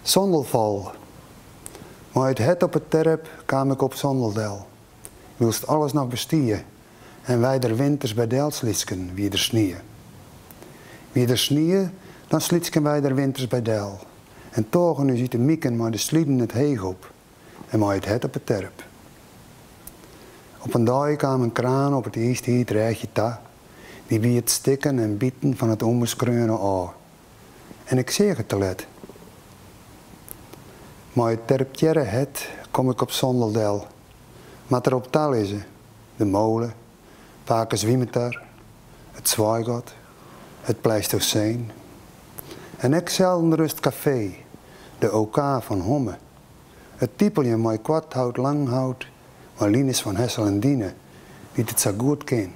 Zondelval. Maar uit het op het terp kwam ik op Zondeldel. Wilst alles nog bestien. En wij der winters bij Delslisken wie er snieën. Wie er snieën, dan slitsken wij der winters bij Del. En togen u ziet de mieken maar de slieden het heeg op. En maar uit het op het terp. Op een dag kwam een kraan op het eerste hiet rijtje ta. Die wie het stikken en bieten van het onbeskreunen aan. En ik zeg het te let. Maar uit terptjerre het kom ik op Zondeldel. Maar erop tal is ze. De molen, Paken Zwiemeter, het Zwaaigot, het Pleistoceen. En ik zelden rust café, de OK van Homme. Het typelje mooi kwarthout langhout, maar Linus van Hessel en Diene, die het zo goed ken.